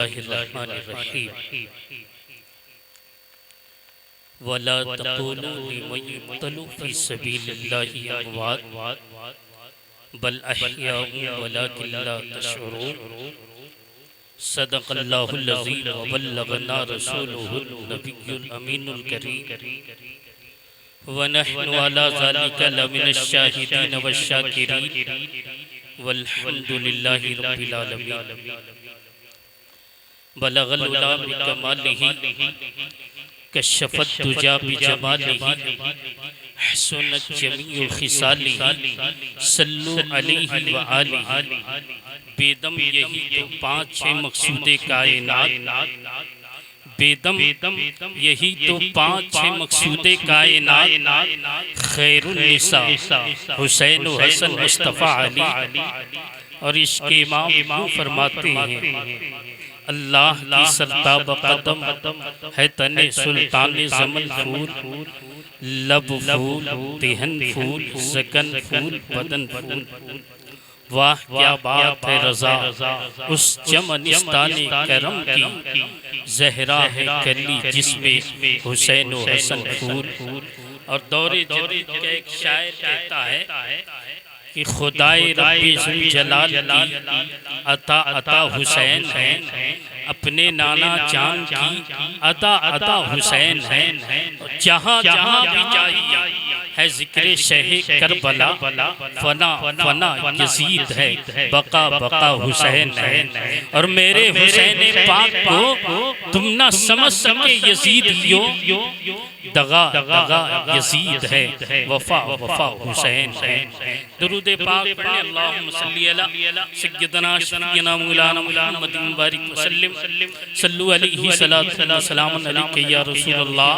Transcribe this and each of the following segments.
बिस्मिल्लाहिर्रहमानिर्रहीम। वला तक़ूलू लिमन युक़्तलू फ़ी सबीलिल्लाहि अमवात बल अहयाउन वलाकिन ला तशऊरून। सदक़ल्लाहुल अज़ीम व बल्लगना रसूलुहुन नबियुल अमीनुल करीम व नहनु अला ज़ालिका लमिनश शाहिदीन वश्शाकिरीन वल्हम्दुलिल्लाहि रब्बिल आलमीन। बलगल उला बिकमालिही कशफत दुजा बिजमालिही हसनत जमीउ खिसालिही सल्लु अलैहि व आलिही। बेदम यही तो पाँच छः मकसूदे कायनात, बेदम यही तो पाँच छः मकसूदे कायनात। खैरुन निसा हुसैन व हसन मुस्तफ़ा अली। और इसके इमाम यूं फरमाते हैं, अल्लाह की सरताब कदम है तने सुल्तान ज़मन फूल, लब फूल देहन फूल ज़कन फूल बदन फूल। वाह क्या बात है रज़ा उस चमनिस्ताने करम की, ज़हरा है कली जिसमें हुसैन व हसन फूल। और दौरे जदीद का एक शायर कहता है कि खुदाए रब्बी ज़ुल जलाल की अता अता हुसैन है, अपने नाना जान की अता अता हुसैन है। जहाँ जहाँ भी जाइए है ज़िक्र शहे करबला, फना फना यज़ीद है बका बका हुसैन है। और मेरे हुसैन पाक को तुम न समझ सके यज़ीदियो, दगा दगा यज़ीद है वफ़ा वफ़ा हुसैन है। दुरूद पाक पढ़े अल्लाहुम्मा सल्ली अला सय्यदना शफ़ीना मौलाना मुहम्मदिन बारिक वसल्लम सल्लु अलैहि सलातु व सलामुन अलैका या रसूलल्लाह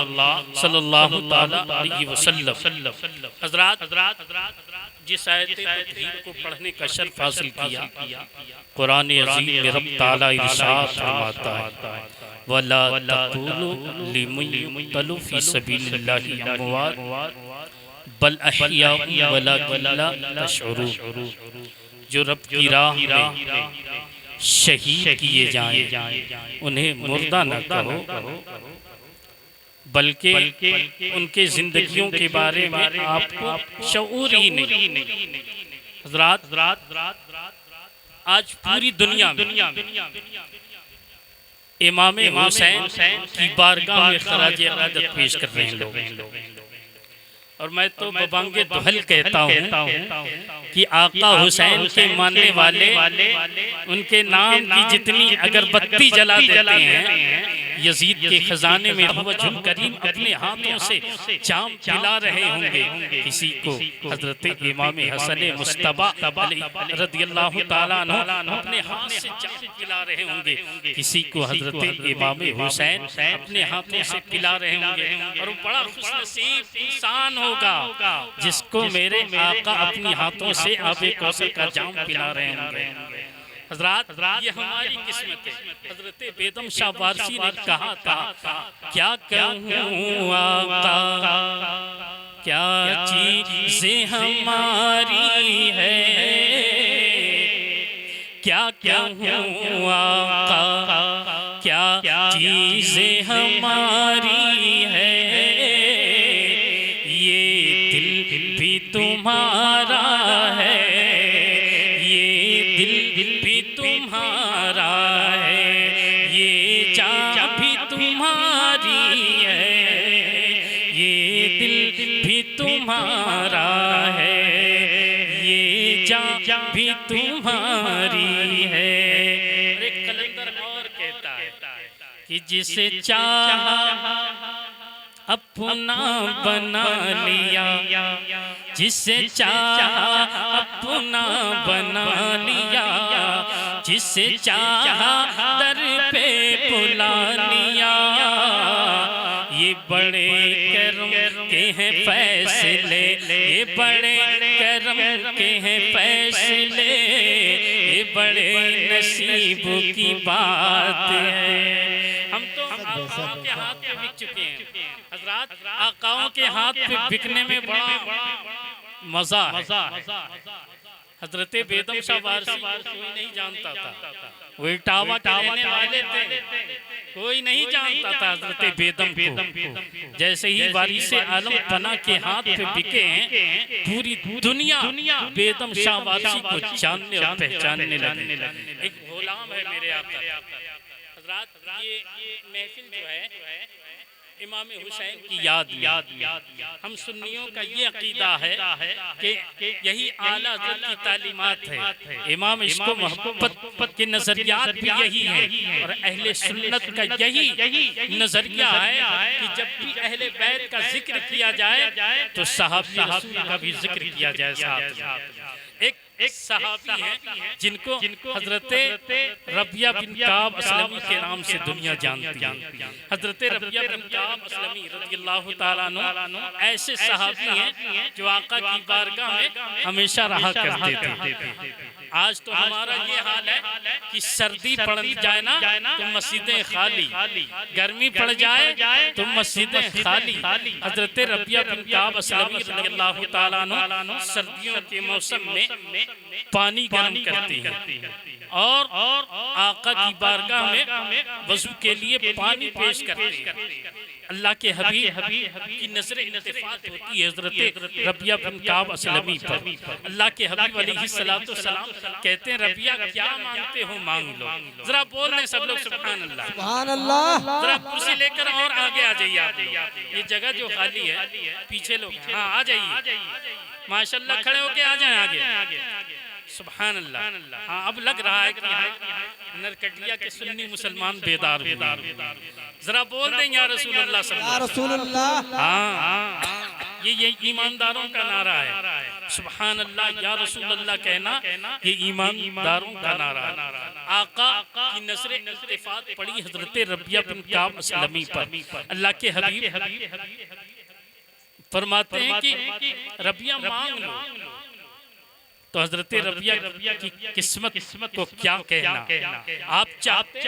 सल्लल्लाहु तआला अलैहि वसल्लम। हज़रात, जिस आयत तौहीद को पढ़ने का शर्फ हासिल किया, कुरान अज़ीम में रब ताला इरशाद फरमाता है, वला तक़ूलू लिमन युक़तलू फ़ी सबीलिल्लाहि अमवात बल अहयाउन वलाकिन ला तशऊरून। जो रब की राह में शहीद किए जाएं उन्हें मुर्दा न कहो, बल्कि उनके जिंदगियों के बारे में आपको शऊर ही नहीं। हज़रात, आज पूरी दुनिया में इमाम हुसैन की बारगाह में खराज अक़ीदत पेश कर रहे हैं लोग। और मैं तो बबांगे दुहल कहता हूँ कि आका हुसैन के मानने वाले उनके नाम की जितनी अगरबत्ती जला देते हैं, यजीद के खजाने में वजहुल करीम अपने हाथों से जाम पिला रहे होंगे। किसी को हजरत इमाम हसन मुस्तबा रदियल्लाहु ताला अन्हु अपने हाथ से जाम पिला रहे होंगे, किसी को हजरत इमाम हुसैन अपने हाथों से पिला रहे होंगे। और बड़ा खुशनसीब इंसान होगा जिसको मेरे आका अपनी हाथों से आबे कौसर का जाम पिला रहे होंगे। हज़रात, ये हमारी किस्मत है। हज़रत बेदम शाह वारसी ने कहा था, क्या कहूँ आका क्या चीज़ें हमारी है, क्या कहूँ आका क्या चीज़ें हमारी है। ये दिल भी तुम्हारा है, ये दिल भी तुम्हारा है, ये जान भी तुम्हारी है, ये दिल भी तुम्हारा है, ये जान भी तुम्हारी है। एक कलंदर और कहता है कि जिसे चाहा अपना बना लिया, जिसे चाहा अपना बना लिया, जिसे चाहा दर पे बुला लिया। ये बड़े करम के हैं फैसले, ये बड़े करम के हैं फैसले, ये बड़े नसीब की बात है। हम तो आकाओं के हाथ पे बिक चुके हैं। हज़रात, आकाओं के हाथ पे बिकने में बड़ा मजा है। हज़रत बेदम शाह वारसी कोई नहीं जानता था, वो इटावा के रहने वाले थे, कोई नहीं जानता था हजरत बेदम को। जैसे ही वारिस आलम पना के हाथ पे बिके हैं, पूरी दुनिया बेदम शाह वारसी को जानने और पहचानने लगी। एक गुलाम है मेरे आका हजरात, ये महफिल जो है इमाम हुसैन की याद हम सुन्नियों का ये अकीदा है कि यही आला हज़रत की तालीमात है। इमाम इसको मोहब्बत के नजरियात भी यही है, और अहले सुन्नत का यही नजरिया है कि जब भी अहले बैत का जिक्र किया जाए तो सहाबी रसूल का भी जिक्र किया जाए। साथ एक सहाबी हैं जिनको हजरत रबिया बिन काब असलमी के नाम से दुनिया जानती है। हजरत रबिया बिन काब असलमी रज़ियल्लाहु ताला अन्हु ऐसे सहाबी हैं जो आका की बारगाह में हमेशा रहा करते थे। आज तो हमारा ये हाल है कि सर्दी पड़ जाए ना तो मस्जिदें खाली, गर्मी पड़ जाए तो मस्जिदें खाली। हजरत रबिया बिन काब असलमी रज़ियल्लाहु ताला अन्हु सर्दियों के मौसम में पानी गर्म करते हैं और आका की बारगाह में वज़ू के लिए पानी पेश करते हैं। अल्लाह के हबीब की नजर इल्तिफात होती है हजरत रबिया बिन काब असलमी पर। अल्लाह के हबीब अलैहिस्सलातु वस्सलाम कहते हैं, रबिया क्या मांगते हो मांग लो। जरा बोल दें सब लोग सुभान अल्लाह, सुभान अल्लाह। जरा कुर्सी लेकर और आगे आ जाइए आप, ये जगह जो खाली है पीछे लोग, हाँ आ जाइए माशाल्लाह, खड़े होके आ जाए आगे। सुभान अल्लाह। हाँ अब लग रहा है कि हाँ नरकटिया के सुन्नी मुसलमान बेदार हुए। जरा बोल दें या रसूलुल्लाह सल्लल्लाहु अलैहि वसल्लम। हाँ ये ईमानदारों का नारा है। सुभान अल्लाह या रसूलुल्लाह कहना ये ईमानदारों का नारा है। आका की नजर इल्तिफात पड़ी हजरत रबिया बिन काब असलमी पर। अल्लाह के हबीब फरमाते हैं कि रबिया मांग लो, तो हजरत रबिया की किस्मत को क्या कहना। आप चाहते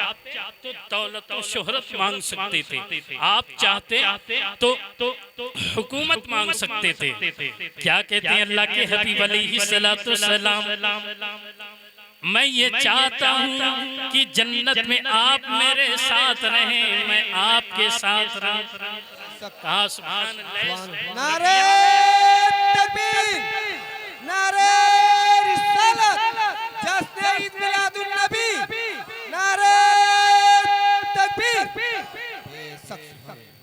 तो दौलत और शोहरत मांग सकते थे, आप चाहते तो हुकूमत मांग सकते थे। क्या कहते हैं अल्लाह के हबीब अलैहिस्सलातु वस्सलाम, मैं ये चाहता हूँ कि जन्नत में आप मेरे साथ रहें, मैं आपके साथ रहूं। नारे तकबीर, नारे रिसालत, जश्न ईद मिलादुन नबी, नारे तकबीर।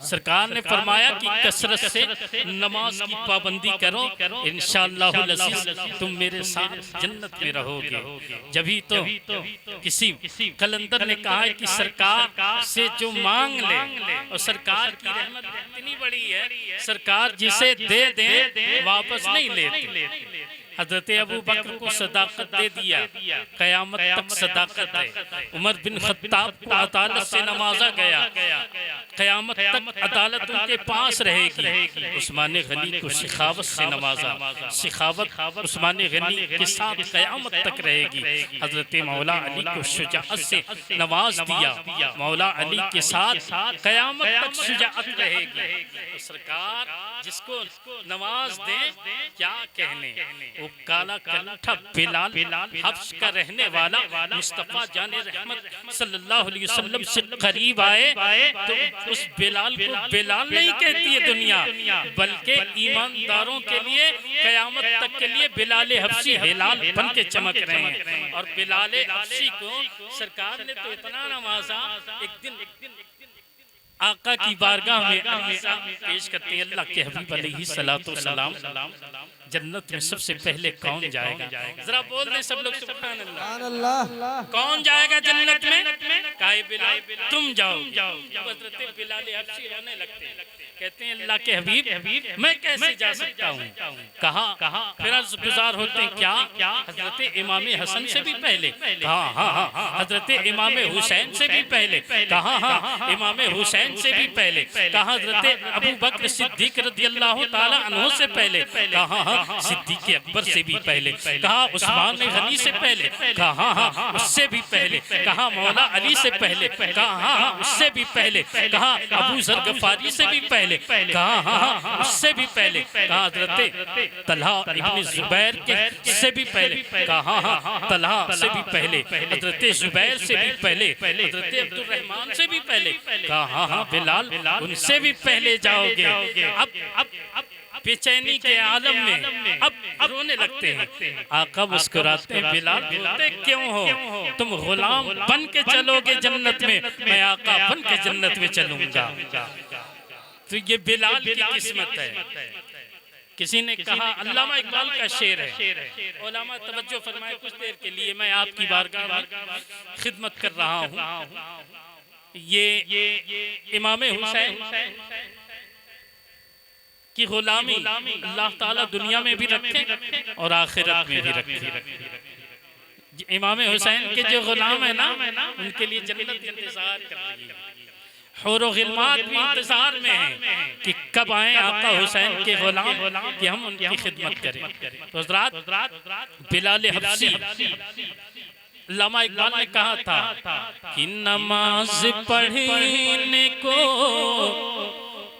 सरकार ने फरमाया कि कसरत से नमाज की पाबंदी करो, इंशाअल्लाहुल अज़ीज़ तुम मेरे साथ जन्नत में रहोगे। जभी तो किसी कलंदर ने कहा है कि सरकार से जो मांग ले, और सरकार की रहमत इतनी बड़ी है, सरकार जिसे दे दे वापस नहीं लेते। हजरत अबू बकर को सदाकत दे दिया, कयामत तक सदाकत है। उमर बिन खत्ताब को अदालत से नवाजा गया, कयामत तक अदालत उनके पास रहेगी। उस्मान गनी को सिखावत से नवाजा, सिखावत उस्मान गनी के साथ कयामत तक रहेगी। हजरत मौला अली को शुजाअत से नवाज दिया, मौला अली के साथ कयामत तक शुजाअत रहेगी। तो सरकार जिसको नवाज दे क्या कहने। वो काला कंठा बिलाल हब्श का रहने वाला मुस्तफा जाने रहमत सल्लल्लाहु अलैहि वसल्लम से करीब आए तो उस बिलाल को बिलाल नहीं कहती है दुनिया, बल्कि ईमानदारों के लिए कयामत तक के लिए बिलाल हब्शी हिलाल बन के चमक रहे हैं। और बिलाल हब्शी को सरकार ने तो इतना नवाजा, एक दिन आका की बारगाह में पेश करते हैं। अल्लाह के हबीब अलैहिस्सलातु वस्सलाम, जन्नत में सबसे पहले कौन जाएगा? जरा बोल दें सब लोग सुभान अल्लाह। कौन जाएगा जन्नत में? काहे बिलाल तुम जाओ। हज़रत बिलाल हब्शी रोने लगते हैं, कहते हैं अल्लाह के हबीब मैं कैसे जा सकता हूँ? कहा फिर गुजार होते हैं क्या हजरत इमाम हसन से भी पहले? हाँ हजरत इमाम हुसैन से भी पहले? कहा हाँ इमाम हुसैन से भी पहले? कहा हजरत अबू बकर सिद्दीक रज़ियल्लाहु ताला अन्हु से पहले? कहा सिद्दीक अकबर से भी पहले? कहा उस्मान गनी से पहले? कहा उससे भी पहले? कहा मौला अली से पहले, कहा हाँ उससे भी पहले, कहा अबू ज़र गफ़ारी से भी पहले, कहा हाँ उससे भी पहले, कहा हज़रत तलहा इब्न ज़ुबैर के से भी पहले, कहा हाँ तलहा से भी पहले, हज़रत ज़ुबैर से भी पहले, हज़रत अब्दुर्रहमान से भी पहले, कहा हाँ बिलाल उनसे भी पहले जाओगे। अब बेचैनी के आलम में अब रोने लगते हैं। आका मुस्कुराते हैं, बिलाल रोते क्यों हो? तुम गुलाम बन के चलोगे जन्नत में, मैं आका बन के जन्नत में चलूंगा। तो ये बिलाल की किस्मत है। किसी ने कहा, अल्लामा इकबाल का शेर है, उलमा तवज्जो फरमाए कुछ देर के लिए, मैं आपकी बारगाह में खिदमत कर रहा हूँ। ये इमाम हुसैन की गुलामी अल्लाह ताला दुनिया में भी रखे और आखिरत में भी रखे। इमाम हुसैन के जो गुलाम है ना, उनके लिए जन्नत इंतजार कर रही है, हूर और गिलमान भी इंतजार में हैं कि कब आए आका हुसैन के गुलाम कि हम उनकी खिदमत करें। तो हज़रात बिलाल हबशी, अल्लामा इकबाल ने कहा था कि नमाज पढ़ने को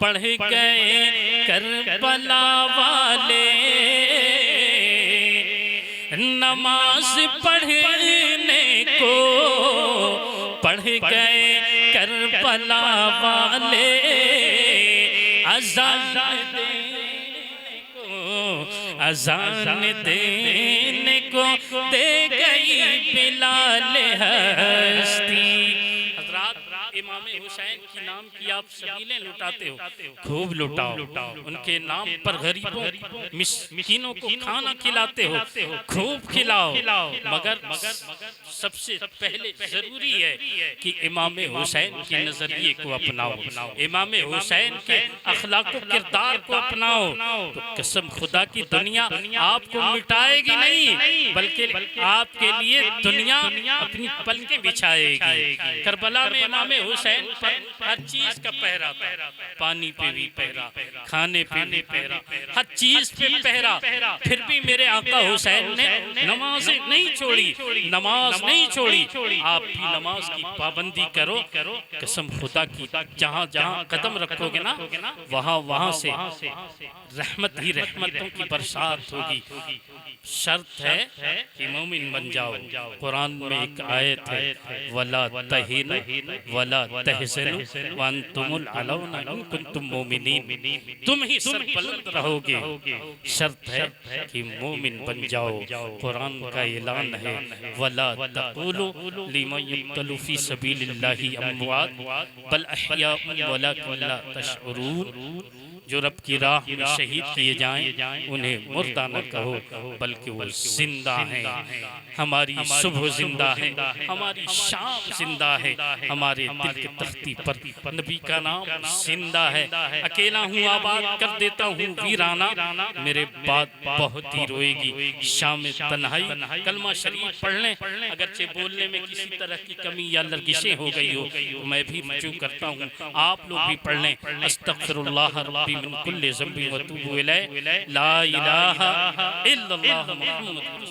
पढ़ गए करबला वाले, नमाज पढ़ने को पढ़ गए करबला वाले, अज़ान देने को दे गई बिलाल हस्ती। इमाम हुसैन की नाम की आप सबीलें लुटाते हो, खूब लुटाओ। उनके नाम पर गरीबों मिस्कीनों को खाना खिलाते हो, खूब खिलाओ। मगर सबसे पहले जरूरी है कि इमाम हुसैन के नजरिए को अपनाओ, इमाम हुसैन के अखलाक किरदार को अपनाओ। तो कसम खुदा की दुनिया आपको मिटाएगी नहीं, बल्कि आपके लिए दुनिया अपनी पलकें बिछाएगी। करबला में इमाम हुसैन पर हर चीज का पहरा था, पानी पे भी पहरा, खाने पे भी पहरा, हर चीज पे पहरा। फिर भी मेरे आका हुसैन ने नमाज नहीं छोड़ी, नमाज नहीं छोड़ी। आप भी नमाज की पाबंदी करो। कसम खुदा की जहाँ जहाँ कदम रखोगे ना, वहाँ वहाँ से रहमत ही रहमतों की बरसात होगी। शर्त है कि मोमिन बन जाओ। कुरान में एक आयत है, वला तहिनु वला तहज़नु व अंतुमुल अलौना इन कुंतुम मोमिनीन, तुम ही सर बुलंद रहोगे। शर्त है कि मोमिन बन जाओ। कुरान का ऐलान है, वला तक़ूलू लिमन युक़्तलू फ़ी सबीलिल्लाहि अम्वात बल अहयाउन वलाकिन ला तशऊरून। जो रब की राह में शहीद किए जाएं उन्हें मुर्दा न कहो, बल्कि वो जिंदा हैं। हमारी सुबह जिंदा है, हमारी शाम जिंदा है, हमारे दिल की तख्ती पर नबी का नाम जिंदा है। अकेला हूँ आबाद कर देता हूँ वीराना, मेरे बाद बहुत ही रोएगी शाम तन्हाई। कलमा शरीफ पढ़ लें, अगरचे बोलने में किसी तरह की कमी या लर्गिशें हो गई हो तो मैं भी रुजू करता हूँ, आप लोग भी पढ़ लें। अस्तगफिरुल्लाह रब्बी मिन कुल्लि ज़ंबिन व अतूबु इलैह, ला इलाहा इल्लल्लाह मुहम्मदुर